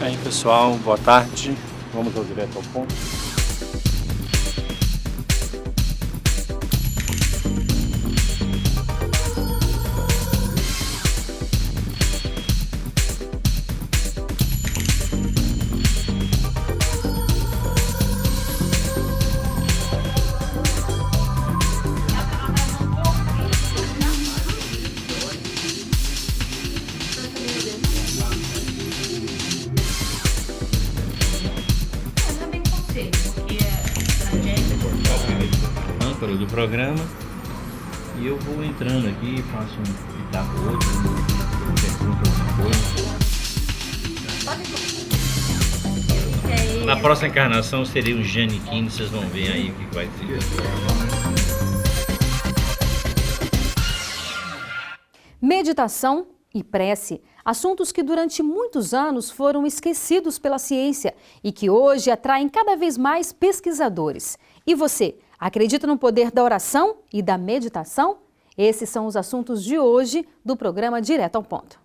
Aí, pessoal, boa tarde. Vamos ao direto ao ponto. âncora do programa e eu vou entrando aqui, faço um pitaco outro, pergunto alguma coisa. Na próxima encarnação seria um Giannichini, vocês vão ver aí o que vai ser. Meditação e prece, assuntos que durante muitos anos foram esquecidos pela ciência e que hoje atraem cada vez mais pesquisadores. E você, acredita no poder da oração e da meditação? Esses são os assuntos de hoje do programa Direto ao Ponto.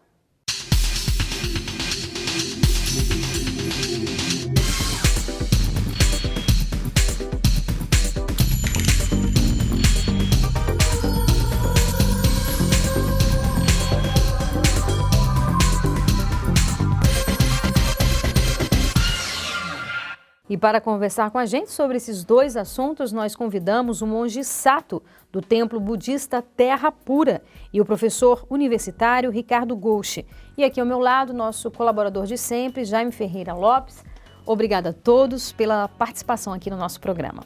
E para conversar com a gente sobre esses dois assuntos, nós convidamos o monge Sato, do templo budista Terra Pura, e o professor universitário Ricardo Gouche. E aqui ao meu lado, nosso colaborador de sempre, Jaime Ferreira Lopes. Obrigada a todos pela participação aqui no nosso programa.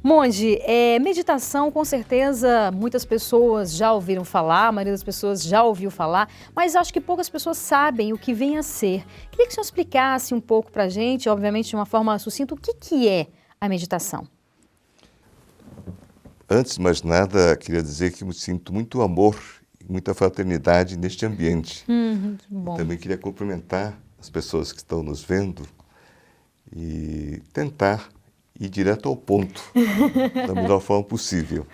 Monge, meditação, com certeza muitas pessoas já ouviram falar, a maioria das pessoas já ouviu falar, mas acho que poucas pessoas sabem o que vem a ser. Queria que o senhor explicasse um pouco para a gente, obviamente de uma forma sucinta, o que é a meditação? Antes de mais nada, queria dizer que eu sinto muito amor e muita fraternidade neste ambiente. Bom. Também queria cumprimentar as pessoas que estão nos vendo e tentar ir direto ao ponto, da melhor forma possível.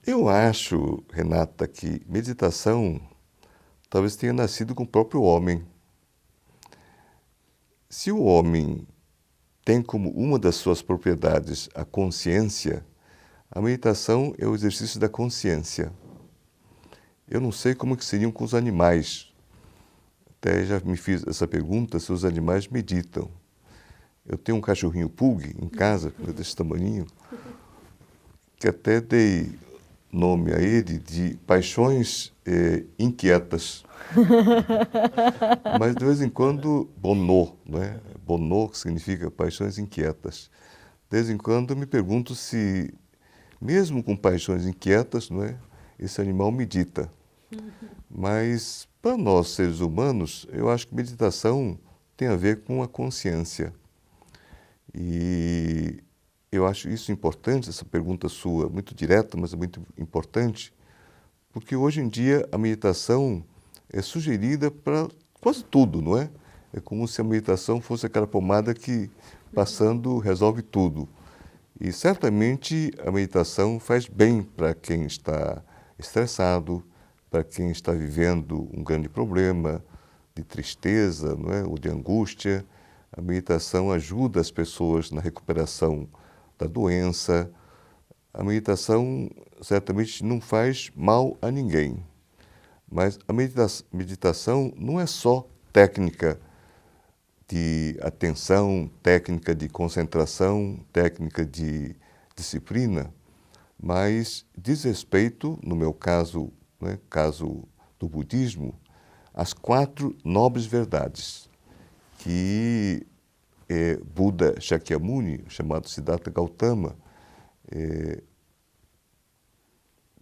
Eu acho, Renata, que meditação talvez tenha nascido com o próprio homem. Se o homem tem como uma das suas propriedades a consciência, a meditação é o exercício da consciência. Eu não sei como que seriam com os animais. Até já me fiz essa pergunta se os animais meditam. Eu tenho um cachorrinho pug em casa, desse tamaninho, que até dei nome a ele de paixões inquietas. Mas de vez em quando, bonô, não é? Bonô, que significa paixões inquietas. De vez em quando eu me pergunto se, mesmo com paixões inquietas, não é? Esse animal medita. Mas para nós, seres humanos, eu acho que meditação tem a ver com a consciência. E eu acho isso importante, essa pergunta sua, muito direta, mas é muito importante, porque hoje em dia a meditação é sugerida para quase tudo, não é? É como se a meditação fosse aquela pomada que, passando, resolve tudo. E certamente a meditação faz bem para quem está estressado, para quem está vivendo um grande problema de tristeza, não é? Ou de angústia. A meditação ajuda as pessoas na recuperação da doença. A meditação certamente não faz mal a ninguém. Mas a meditação não é só técnica de atenção, técnica de concentração, técnica de disciplina, mas diz respeito, no meu caso, né, caso do budismo, às 4 nobres verdades que Buda Shakyamuni, chamado Siddhartha Gautama,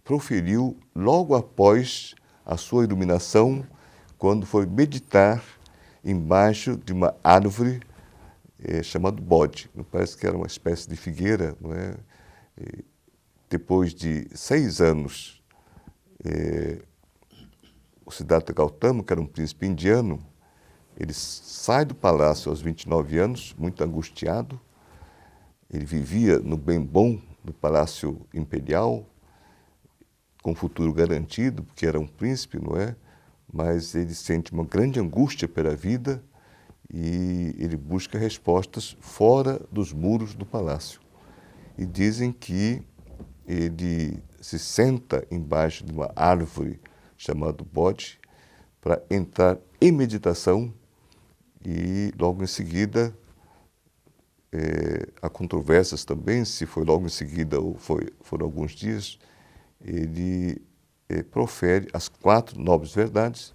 proferiu logo após a sua iluminação, quando foi meditar embaixo de uma árvore chamada Bodhi. Parece que era uma espécie de figueira, não é? Depois de 6 anos, o Siddhartha Gautama, que era um príncipe indiano, ele sai do palácio aos 29 anos, muito angustiado. Ele vivia no bem bom do palácio imperial, com futuro garantido, porque era um príncipe, não é? mas ele sente uma grande angústia pela vida e ele busca respostas fora dos muros do palácio. E dizem que ele se senta embaixo de uma árvore chamada bode para entrar em meditação e logo em seguida há controvérsias também, se foi logo em seguida ou foram alguns dias, ele profere as 4 nobres verdades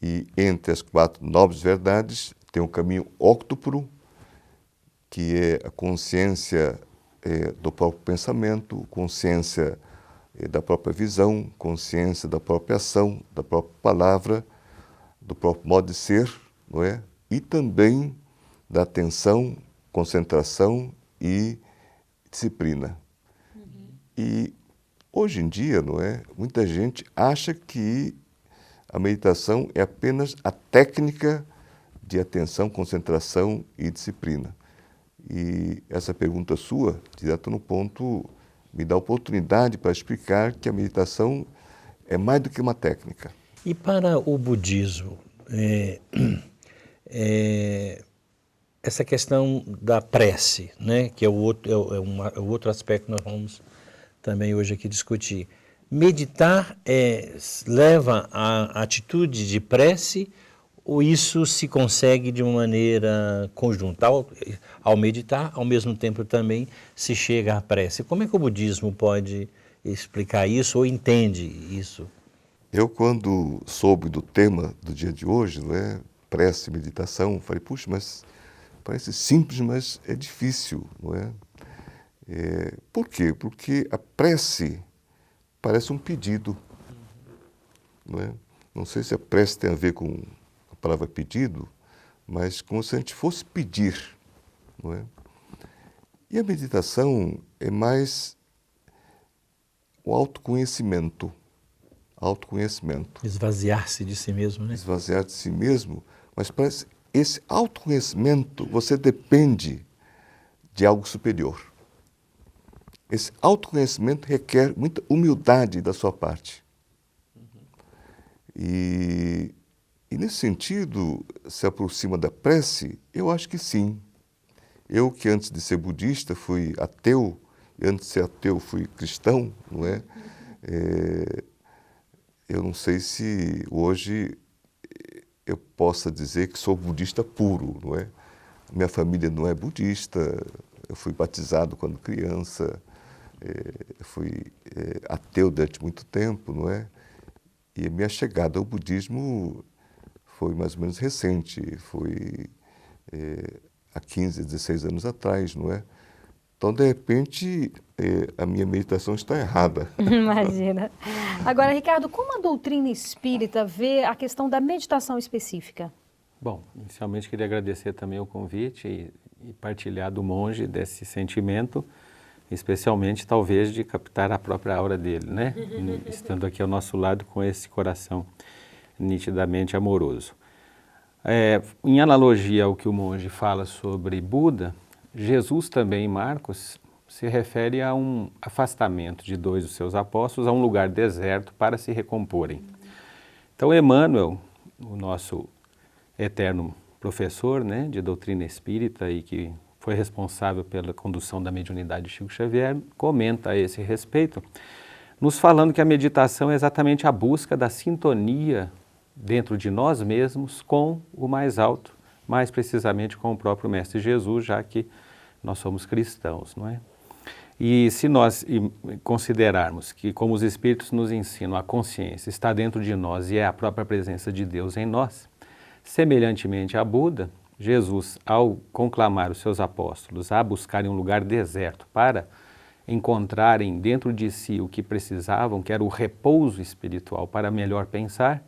e entre as 4 nobres verdades tem um caminho óctuplo, que é a consciência do próprio pensamento, consciência da própria visão, consciência da própria ação, da própria palavra, do próprio modo de ser, não é? E também da atenção, concentração e disciplina. E hoje em dia, não é? Muita gente acha que a meditação é apenas a técnica de atenção, concentração e disciplina. E essa pergunta sua, direto no ponto, me dá oportunidade para explicar que a meditação é mais do que uma técnica. E para o budismo, essa questão da prece, né, que é o outro aspecto que nós vamos também hoje aqui discutir. Meditar leva à atitude de prece ou isso se consegue de uma maneira conjunta? Ao meditar, ao mesmo tempo também se chega à prece. Como é que o budismo pode explicar isso ou entende isso? Eu, quando soube do tema do dia de hoje, não é? Prece, meditação, falei, puxa, mas parece simples, mas é difícil, não é? Por quê? Porque a prece parece um pedido, não é? Não sei se a prece tem a ver com a palavra pedido, mas como se a gente fosse pedir, não é? E a meditação é mais o autoconhecimento. Esvaziar-se de si mesmo, né? Esvaziar de si mesmo, mas parece esse autoconhecimento, você depende de algo superior. Esse autoconhecimento requer muita humildade da sua parte. E nesse sentido, se aproxima da prece? Eu acho que sim. Eu que antes de ser budista fui ateu, e antes de ser ateu fui cristão, não é? Eu não sei se hoje eu possa dizer que sou budista puro, não é? Minha família não é budista, eu fui batizado quando criança, fui ateu durante muito tempo, não é? E a minha chegada ao budismo foi mais ou menos recente, foi há 15, 16 anos atrás, não é? Então, de repente, a minha meditação está errada. Imagina. Agora, Ricardo, como a doutrina espírita vê a questão da meditação específica? Bom, inicialmente queria agradecer também o convite e partilhar do monge desse sentimento, especialmente talvez de captar a própria aura dele, né? Estando aqui ao nosso lado com esse coração nitidamente amoroso. Em analogia ao que o monge fala sobre Buda, Jesus também em Marcos se refere a um afastamento de 2 dos seus apóstolos a um lugar deserto para se recomporem. Então Emmanuel, o nosso eterno professor, né, de doutrina espírita e que foi responsável pela condução da mediunidade de Chico Xavier, comenta a esse respeito, nos falando que a meditação é exatamente a busca da sintonia dentro de nós mesmos com o mais alto, mais precisamente com o próprio Mestre Jesus, já que nós somos cristãos, não é? E se nós considerarmos que, como os Espíritos nos ensinam, a consciência está dentro de nós e é a própria presença de Deus em nós, semelhantemente a Buda, Jesus, ao conclamar os seus apóstolos a buscarem um lugar deserto para encontrarem dentro de si o que precisavam, que era o repouso espiritual para melhor pensar,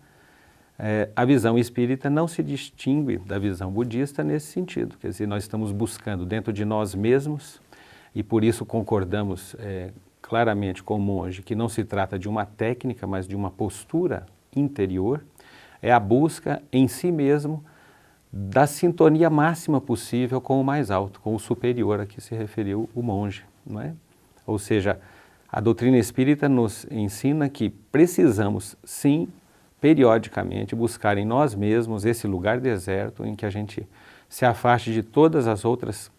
a visão espírita não se distingue da visão budista nesse sentido. Quer dizer, nós estamos buscando dentro de nós mesmos e por isso concordamos claramente com o monge que não se trata de uma técnica, mas de uma postura interior, é a busca em si mesmo da sintonia máxima possível com o mais alto, com o superior a que se referiu o monge, não é? Ou seja, a doutrina espírita nos ensina que precisamos sim periodicamente, buscar em nós mesmos esse lugar deserto em que a gente se afaste de todas as outras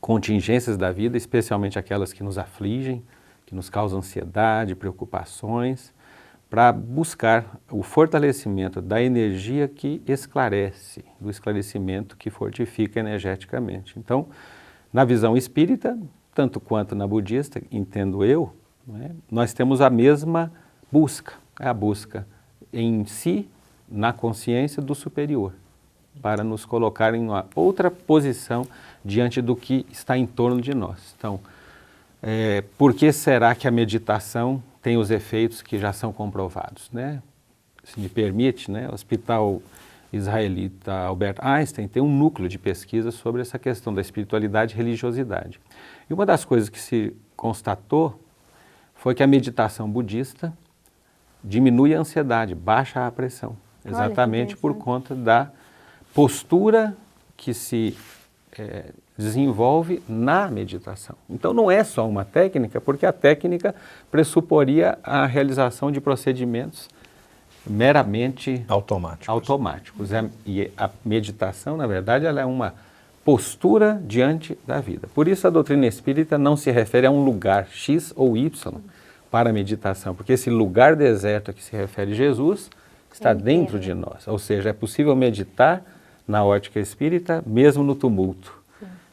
contingências da vida, especialmente aquelas que nos afligem, que nos causam ansiedade, preocupações, para buscar o fortalecimento da energia que esclarece, do esclarecimento que fortifica energeticamente. Então, na visão espírita, tanto quanto na budista, entendo eu, né, nós temos a mesma busca, é a busca em si, na consciência do superior, para nos colocar em uma outra posição diante do que está em torno de nós. Então, por que será que a meditação tem os efeitos que já são comprovados, né? Se me permite, né, o Hospital Israelita Albert Einstein tem um núcleo de pesquisa sobre essa questão da espiritualidade e religiosidade. E uma das coisas que se constatou foi que a meditação budista diminui a ansiedade, baixa a pressão, exatamente por conta da postura que se desenvolve na meditação. Então não é só uma técnica, porque a técnica pressuporia a realização de procedimentos meramente automáticos. E a meditação, na verdade, ela é uma postura diante da vida. Por isso a doutrina espírita não se refere a um lugar X ou Y para a meditação, porque esse lugar deserto a que se refere Jesus está dentro de nós. Ou seja, é possível meditar na ótica espírita mesmo no tumulto.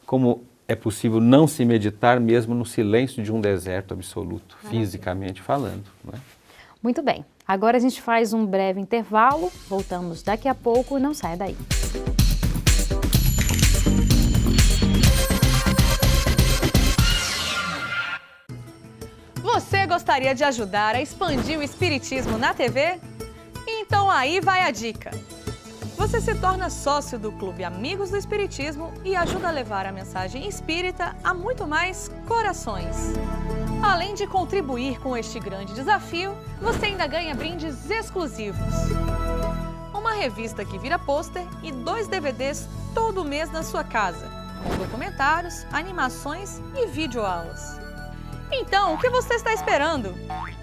Como é possível não se meditar mesmo no silêncio de um deserto absoluto, fisicamente falando, não é? Muito bem. Agora a gente faz um breve intervalo, voltamos daqui a pouco e não saia daí. Você gostaria de ajudar a expandir o Espiritismo na TV? Então aí vai a dica! Você se torna sócio do Clube Amigos do Espiritismo e ajuda a levar a mensagem espírita a muito mais corações. Além de contribuir com este grande desafio, você ainda ganha brindes exclusivos. Uma revista que vira pôster e 2 DVDs todo mês na sua casa, com documentários, animações e videoaulas. Então, o que você está esperando?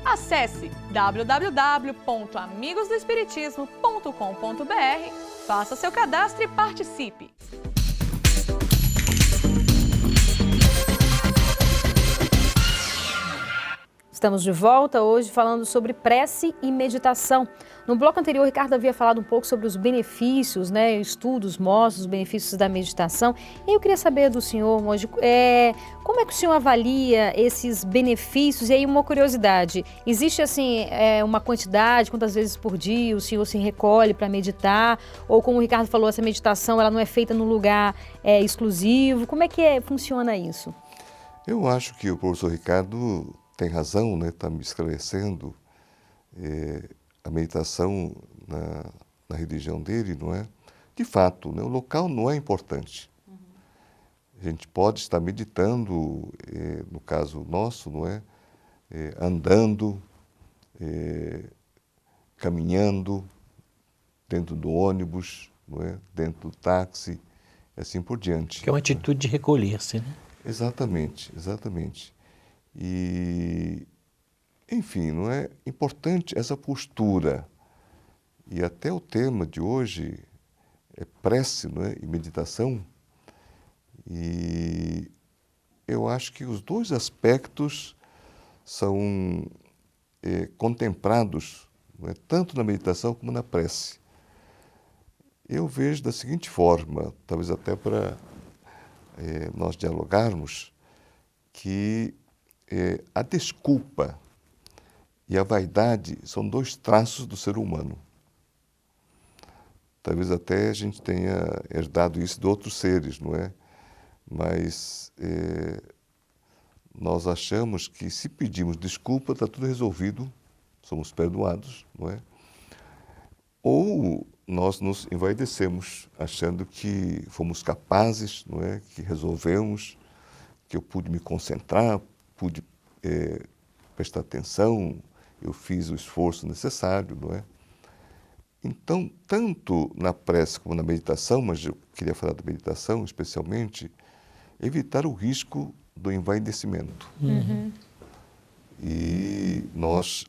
Acesse www.amigosdoespiritismo.com.br, faça seu cadastro e participe! Estamos de volta hoje falando sobre prece e meditação. No bloco anterior, o Ricardo havia falado um pouco sobre os benefícios, né? Estudos mostram os benefícios da meditação. E eu queria saber do senhor, Monge, como é que o senhor avalia esses benefícios? E aí uma curiosidade, existe assim uma quantidade, quantas vezes por dia o senhor se recolhe para meditar? Ou como o Ricardo falou, essa meditação ela não é feita num lugar exclusivo? Como é que funciona isso? Eu acho que o professor Ricardo tem razão, né? Está me esclarecendo. A meditação na religião dele, não é? De fato, né? O local não é importante. A gente pode estar meditando, no caso nosso, não é? Andando, caminhando, dentro do ônibus, não é? Dentro do táxi, e assim por diante. Que é uma atitude de recolher-se, né? Exatamente, exatamente. E, enfim, não é importante essa postura. E até o tema de hoje é prece, não é? E meditação. E eu acho que os 2 aspectos são contemplados, não é? Tanto na meditação como na prece. Eu vejo da seguinte forma, talvez até para nós dialogarmos, que a desculpa e a vaidade são 2 traços do ser humano. Talvez até a gente tenha herdado isso de outros seres, não é? Mas nós achamos que se pedimos desculpa, está tudo resolvido, somos perdoados, não é? Ou nós nos envaidecemos, achando que fomos capazes, não é? Que resolvemos, que eu pude me concentrar, pude prestar atenção, eu fiz o esforço necessário, não é? Então, tanto na prece como na meditação, mas eu queria falar da meditação especialmente, evitar o risco do envaidecimento. E nós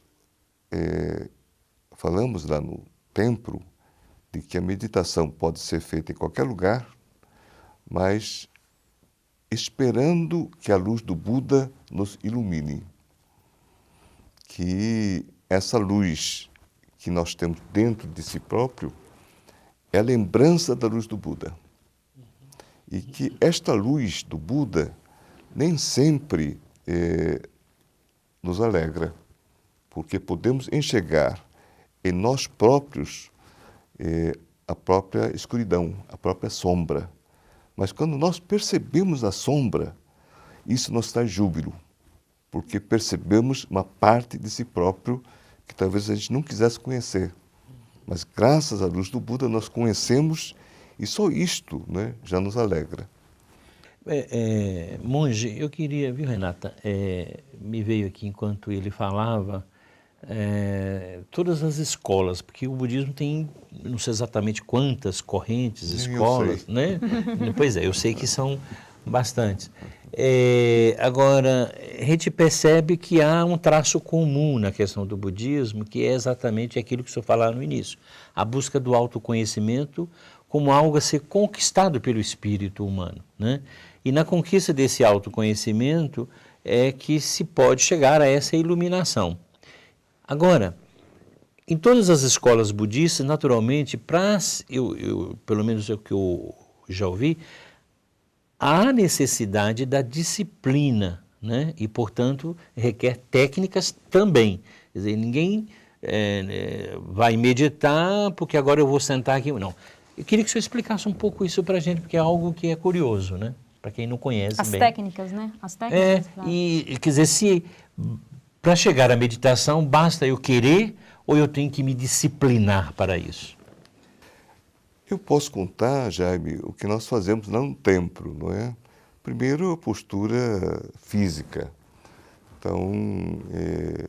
falamos lá no templo de que a meditação pode ser feita em qualquer lugar, mas esperando que a luz do Buda nos ilumine. Que essa luz que nós temos dentro de si próprio é a lembrança da luz do Buda. E que esta luz do Buda nem sempre nos alegra, porque podemos enxergar em nós próprios a própria escuridão, a própria sombra. Mas quando nós percebemos a sombra, isso nos traz júbilo, porque percebemos uma parte de si próprio que talvez a gente não quisesse conhecer. Mas graças à luz do Buda nós conhecemos e só isto, né, já nos alegra. Monge, eu queria, viu, Renata, me veio aqui enquanto ele falava, todas as escolas, porque o budismo tem, não sei exatamente quantas correntes, escolas, né? Pois é, eu sei que são bastantes. Agora, a gente percebe que há um traço comum na questão do budismo, que é exatamente aquilo que o senhor falava no início, a busca do autoconhecimento como algo a ser conquistado pelo espírito humano, né? E na conquista desse autoconhecimento é que se pode chegar a essa iluminação. Agora, em todas as escolas budistas, naturalmente, pelo menos é o que eu já ouvi, há necessidade da disciplina, né? E, portanto, requer técnicas também. Quer dizer, ninguém vai meditar porque agora eu vou sentar aqui. Não. Eu queria que o senhor explicasse um pouco isso para a gente, porque é algo que é curioso, né? Para quem não conhece As bem. técnicas, né? As técnicas. Quer dizer, se para chegar à meditação basta eu querer ou eu tenho que me disciplinar para isso? Eu posso contar, Jaime, o que nós fazemos lá no templo, não é? Primeiro, a postura física. Então,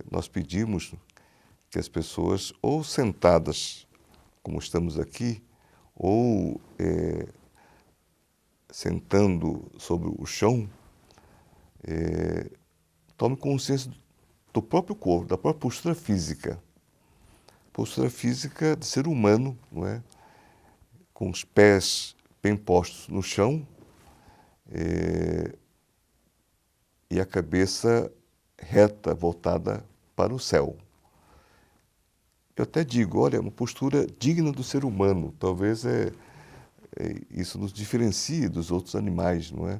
nós pedimos que as pessoas, ou sentadas, como estamos aqui, ou sentando sobre o chão, tome consciência do próprio corpo, da própria postura física. Postura física de ser humano, não é? Com os pés bem postos no chão e a cabeça reta, voltada para o céu. Eu até digo, olha, é uma postura digna do ser humano. Talvez isso nos diferencie dos outros animais, não é?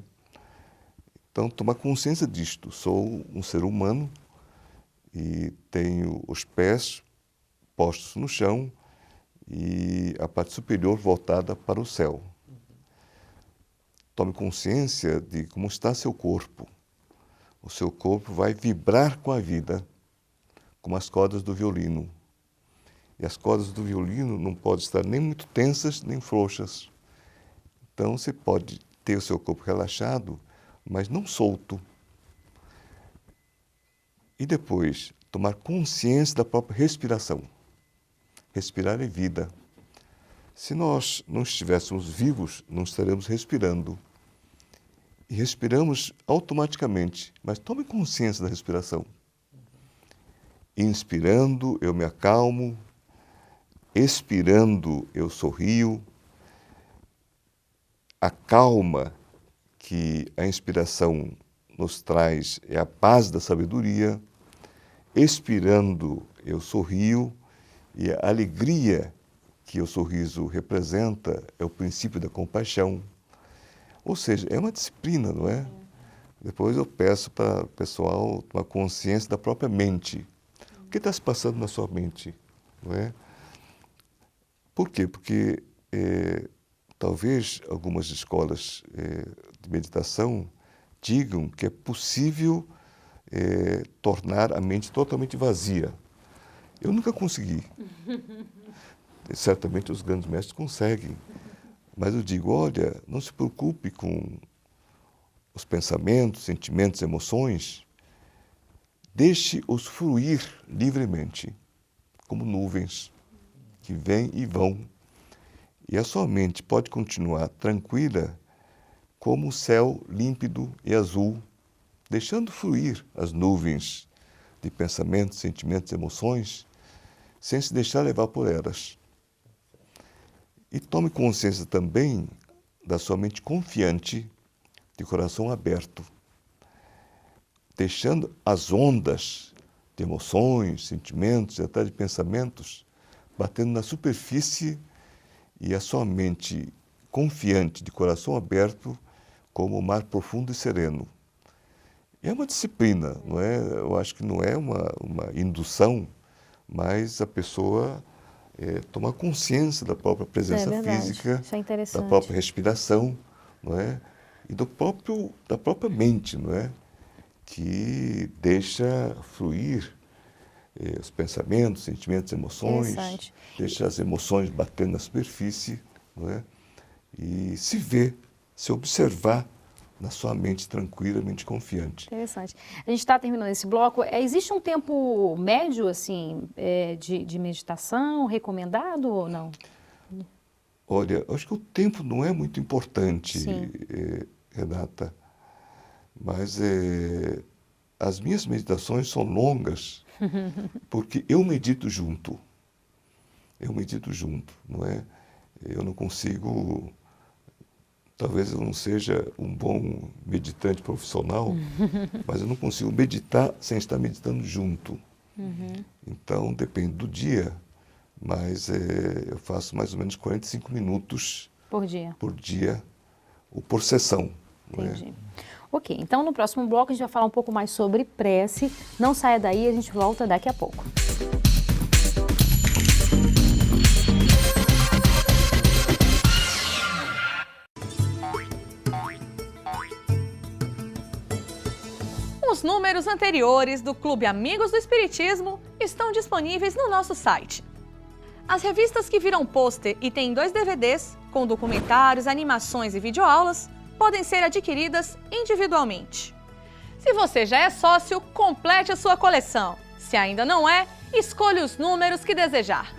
Então, tomar consciência disto. Sou um ser humano e tenho os pés postos no chão e a parte superior voltada para o céu. Tome consciência de como está seu corpo. O seu corpo vai vibrar com a vida, como as cordas do violino. E as cordas do violino não podem estar nem muito tensas, nem frouxas. Então, você pode ter o seu corpo relaxado, mas não solto. E depois, tomar consciência da própria respiração. Respirar é vida. Se nós não estivéssemos vivos, não estaremos respirando. E respiramos automaticamente, mas tome consciência da respiração. Inspirando, eu me acalmo. Expirando, eu sorrio. A calma que a inspiração nos traz é a paz da sabedoria. Expirando, eu sorrio. E a alegria que o sorriso representa é o princípio da compaixão. Ou seja, é uma disciplina, não é? Depois eu peço para o pessoal tomar consciência da própria mente. O que está se passando na sua mente, não é? Por quê? Porque talvez algumas escolas de meditação digam que é possível tornar a mente totalmente vazia. Eu nunca consegui. Certamente os grandes mestres conseguem. Mas eu digo, olha, não se preocupe com os pensamentos, sentimentos, emoções. Deixe-os fluir livremente, como nuvens que vêm e vão. E a sua mente pode continuar tranquila como o céu límpido e azul, deixando fluir as nuvens de pensamentos, sentimentos, emoções, sem se deixar levar por elas. E tome consciência também da sua mente confiante, de coração aberto, deixando as ondas de emoções, sentimentos e até de pensamentos batendo na superfície e a sua mente confiante, de coração aberto, como o mar profundo e sereno. É uma disciplina, não é? Eu acho que não é uma indução, mas a pessoa tomar consciência da própria presença física, isso é interessante. da própria respiração, não é? E da própria mente, não é? Que deixa fluir os pensamentos, sentimentos, emoções, deixa as emoções batendo na superfície, não é? E se ver, se observar na sua mente tranquila, mente confiante. Interessante. A gente está terminando esse bloco. Existe um tempo médio, assim, de meditação recomendado ou não? Olha, acho que o tempo não é muito importante, Renata, mas as minhas meditações são longas porque eu medito junto. Não é? Eu não consigo... Talvez eu não seja um bom meditante profissional, mas eu não consigo meditar sem estar meditando junto. Então, depende do dia, mas eu faço mais ou menos 45 minutos por dia ou por sessão. Entendi. Ok, então no próximo bloco a gente vai falar um pouco mais sobre prece. Não saia daí, a gente volta daqui a pouco. Os números anteriores do Clube Amigos do Espiritismo estão disponíveis no nosso site. As revistas que viram pôster e têm 2 DVDs, com documentários, animações e videoaulas, podem ser adquiridas individualmente. Se você já é sócio, complete a sua coleção. Se ainda não é, escolha os números que desejar.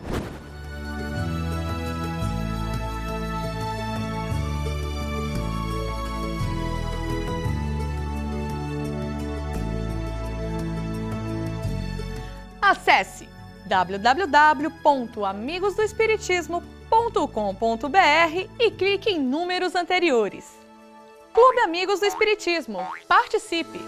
Acesse www.amigosdoespiritismo.com.br e clique em números anteriores. Clube Amigos do Espiritismo. Participe!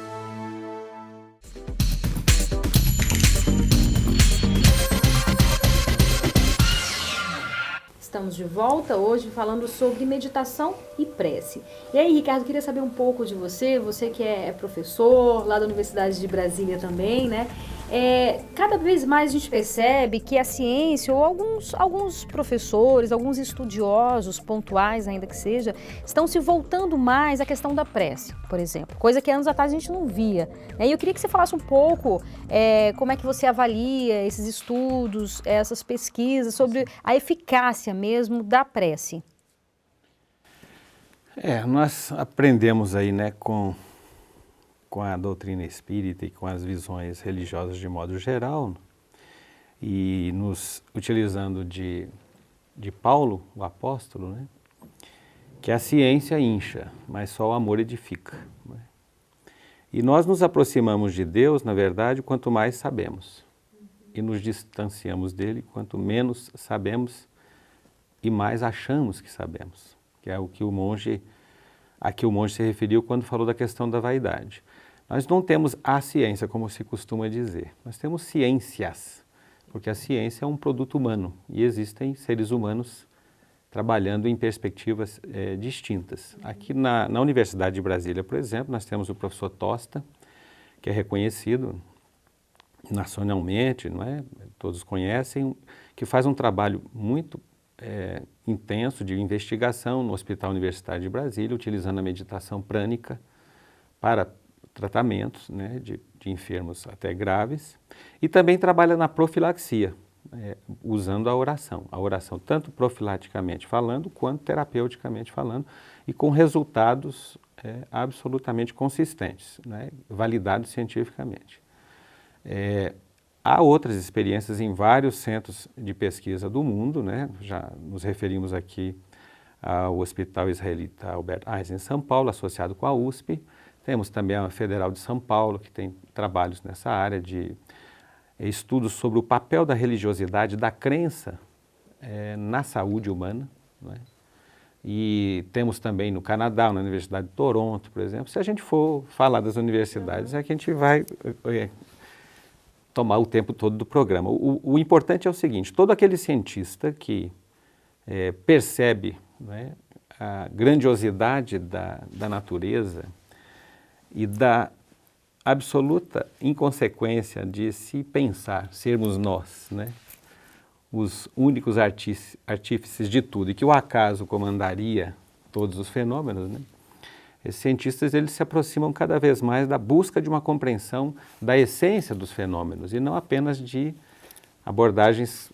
Estamos de volta hoje falando sobre meditação e prece. E aí, Ricardo, queria saber um pouco de você que é professor lá da Universidade de Brasília também, né? Cada vez mais a gente percebe que a ciência, ou alguns professores, alguns estudiosos pontuais ainda que seja, estão se voltando mais à questão da prece, por exemplo, coisa que anos atrás a gente não via. E eu queria que você falasse um pouco como é que você avalia esses estudos, essas pesquisas sobre a eficácia mesmo da prece. Nós aprendemos aí, né, com a doutrina espírita e com as visões religiosas de modo geral, e nos utilizando de Paulo, o apóstolo, né, que a ciência incha, mas só o amor edifica. Né? E nós nos aproximamos de Deus, na verdade, quanto mais sabemos, e nos distanciamos dele quanto menos sabemos e mais achamos que sabemos, que é o que a que o monge se referiu quando falou da questão da vaidade. Nós não temos a ciência, como se costuma dizer, nós temos ciências, porque a ciência é um produto humano e existem seres humanos trabalhando em perspectivas distintas. Aqui na Universidade de Brasília, por exemplo, nós temos o professor Tosta, que é reconhecido nacionalmente, não é? Todos conhecem, que faz um trabalho muito intenso de investigação no Hospital Universitário de Brasília, utilizando a meditação prânica para tratamentos, né, de enfermos até graves, e também trabalha na profilaxia, usando a oração tanto profilaticamente falando quanto terapeuticamente falando, e com resultados absolutamente consistentes, né, validados cientificamente. Há outras experiências em vários centros de pesquisa do mundo, né? Já nos referimos aqui ao Hospital Israelita Albert Einstein em São Paulo, associado com a USP. Temos também a Federal de São Paulo, que tem trabalhos nessa área de estudos sobre o papel da religiosidade, da crença na saúde humana, não é? E temos também no Canadá, na Universidade de Toronto, por exemplo. Se a gente for falar das universidades, é que a gente vai tomar o tempo todo do programa. O importante é o seguinte, todo aquele cientista que percebe, não é, a grandiosidade da natureza e da absoluta inconsequência de se pensar, sermos nós, né, os únicos artífices de tudo, e que o acaso comandaria todos os fenômenos, né? Esses cientistas, eles se aproximam cada vez mais da busca de uma compreensão da essência dos fenômenos, e não apenas de abordagens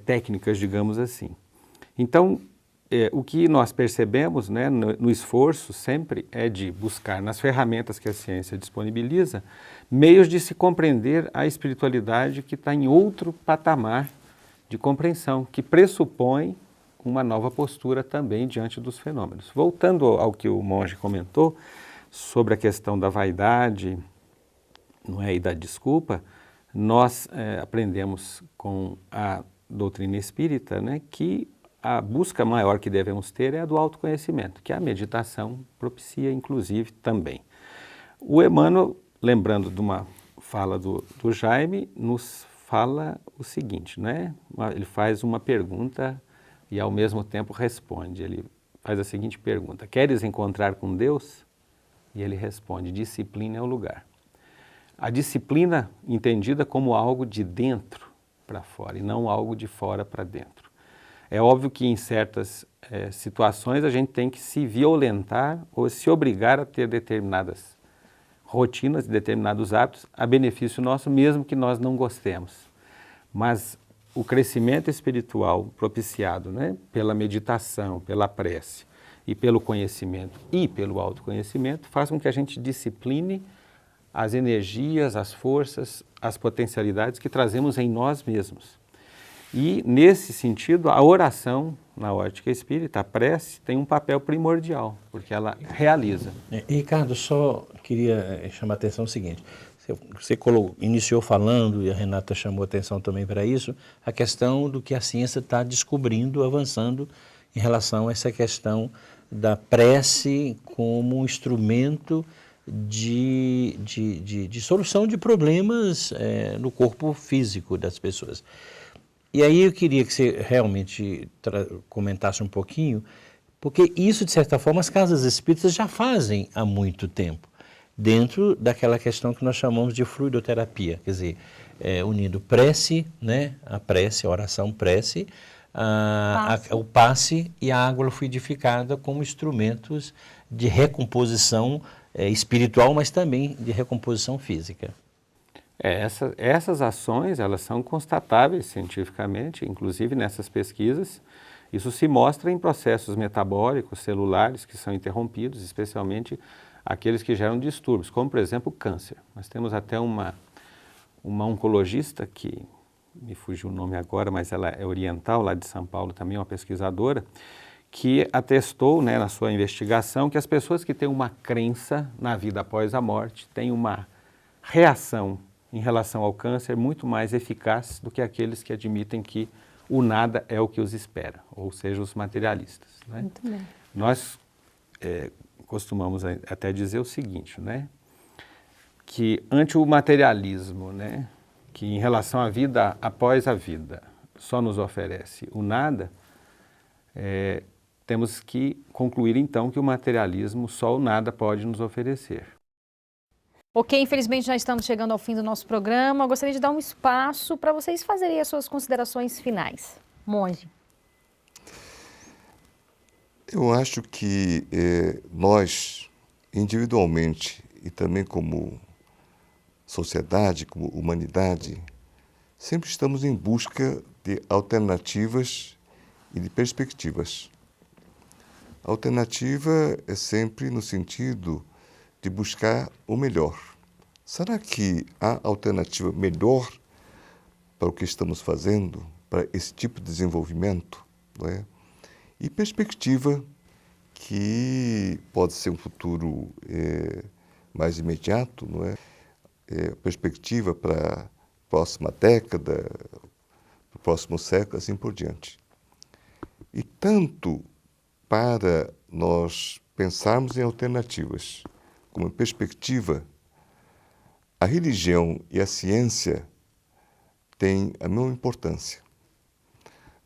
técnicas, digamos assim. Então, o que nós percebemos, né, no esforço sempre é de buscar nas ferramentas que a ciência disponibiliza meios de se compreender a espiritualidade que está em outro patamar de compreensão, que pressupõe uma nova postura também diante dos fenômenos. Voltando ao que o monge comentou sobre a questão da vaidade, não é, e da desculpa, nós aprendemos com a doutrina espírita, né, que a busca maior que devemos ter é a do autoconhecimento, que a meditação propicia, inclusive, também. O Emmanuel, lembrando de uma fala do Jaime, nos fala o seguinte, né? Ele faz uma pergunta e, ao mesmo tempo, responde. Ele faz a seguinte pergunta: queres encontrar com Deus? E ele responde: disciplina é o lugar. A disciplina entendida como algo de dentro para fora e não algo de fora para dentro. É óbvio que em certas situações a gente tem que se violentar ou se obrigar a ter determinadas rotinas, determinados hábitos a benefício nosso, mesmo que nós não gostemos. Mas o crescimento espiritual propiciado, né, pela meditação, pela prece e pelo conhecimento e pelo autoconhecimento faz com que a gente discipline as energias, as forças, as potencialidades que trazemos em nós mesmos. E, nesse sentido, a oração, na ótica espírita, a prece, tem um papel primordial, porque ela realiza. Ricardo, só queria chamar a atenção o seguinte, você iniciou falando, e a Renata chamou a atenção também para isso, a questão do que a ciência está descobrindo, avançando em relação a essa questão da prece como um instrumento de solução de problemas no corpo físico das pessoas. E aí eu queria que você realmente comentasse um pouquinho, porque isso, de certa forma, as casas espíritas já fazem há muito tempo, dentro daquela questão que nós chamamos de fluidoterapia, quer dizer, unindo prece, né, a prece, a oração prece, o passe e a água fluidificada como instrumentos de recomposição espiritual, mas também de recomposição física. Essas ações, elas são constatáveis cientificamente, inclusive nessas pesquisas. Isso se mostra em processos metabólicos, celulares, que são interrompidos, especialmente aqueles que geram distúrbios, como, por exemplo, o câncer. Nós temos até uma oncologista, que me fugiu o nome agora, mas ela é oriental, lá de São Paulo também, uma pesquisadora, que atestou, né, na sua investigação, que as pessoas que têm uma crença na vida após a morte têm uma reação em relação ao câncer muito mais eficaz do que aqueles que admitem que o nada é o que os espera, ou seja, os materialistas, né? Muito bem. Nós costumamos até dizer o seguinte, né, que ante o materialismo, né, que em relação à vida após a vida só nos oferece o nada, temos que concluir então que o materialismo só o nada pode nos oferecer. Ok, infelizmente já estamos chegando ao fim do nosso programa. Eu gostaria de dar um espaço para vocês fazerem as suas considerações finais. Monge. Eu acho que nós, individualmente e também como sociedade, como humanidade, sempre estamos em busca de alternativas e de perspectivas. A alternativa é sempre no sentido de buscar o melhor. Será que há alternativa melhor para o que estamos fazendo, para esse tipo de desenvolvimento? Não é? E perspectiva, que pode ser um futuro mais imediato, não é? Perspectiva para próxima década, para o próximo século, assim por diante. E tanto para nós pensarmos em alternativas, como em perspectiva, a religião e a ciência têm a mesma importância.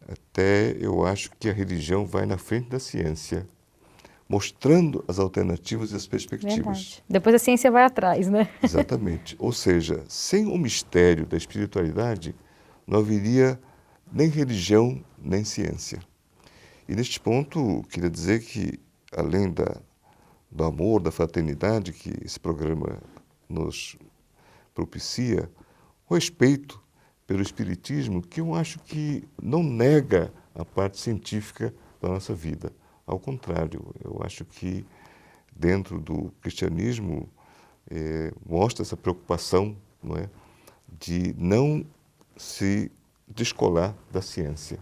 Até eu acho que a religião vai na frente da ciência, mostrando as alternativas e as perspectivas. Verdade. Depois a ciência vai atrás, né? Exatamente. Ou seja, sem o mistério da espiritualidade, não haveria nem religião, nem ciência. E neste ponto, queria dizer que, além do amor, da fraternidade que esse programa nos propicia, o respeito pelo Espiritismo, que eu acho que não nega a parte científica da nossa vida. Ao contrário, eu acho que dentro do cristianismo mostra essa preocupação, não é, de não se descolar da ciência.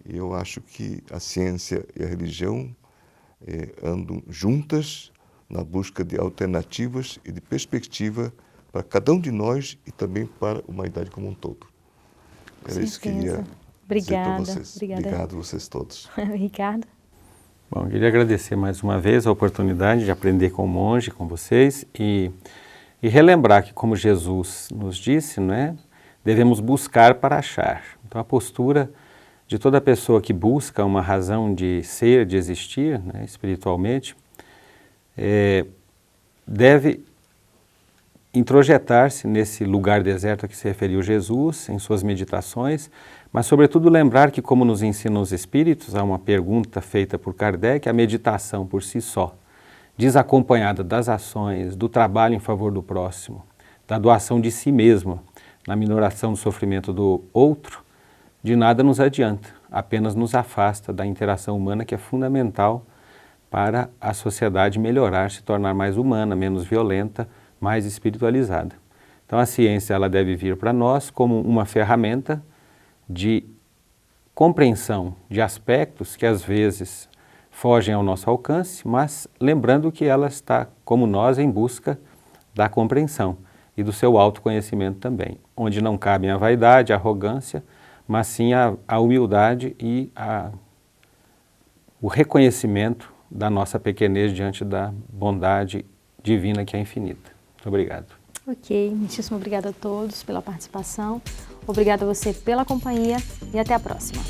Eu acho que a ciência e a religião andam juntas na busca de alternativas e de perspectiva para cada um de nós e também para a humanidade como um todo. Era isso que eu queria dizer para vocês. Obrigado a vocês todos. Ricardo? Bom, eu queria agradecer mais uma vez a oportunidade de aprender com o monge, com vocês, e relembrar que, como Jesus nos disse, né, devemos buscar para achar. Então, a postura de toda pessoa que busca uma razão de ser, de existir, né, espiritualmente, deve introjetar-se nesse lugar deserto a que se referiu Jesus, em suas meditações, mas sobretudo lembrar que, como nos ensinam os Espíritos, há uma pergunta feita por Kardec, a meditação por si só, desacompanhada das ações, do trabalho em favor do próximo, da doação de si mesmo, na minoração do sofrimento do outro, de nada nos adianta, apenas nos afasta da interação humana que é fundamental para a sociedade melhorar, se tornar mais humana, menos violenta, mais espiritualizada. Então a ciência ela deve vir para nós como uma ferramenta de compreensão de aspectos que às vezes fogem ao nosso alcance, mas lembrando que ela está, como nós, em busca da compreensão e do seu autoconhecimento também, onde não cabem a vaidade, a arrogância, mas sim a humildade e o reconhecimento da nossa pequenez diante da bondade divina que é infinita. Muito obrigado. Ok, muitíssimo obrigada a todos pela participação, obrigada a você pela companhia e até a próxima.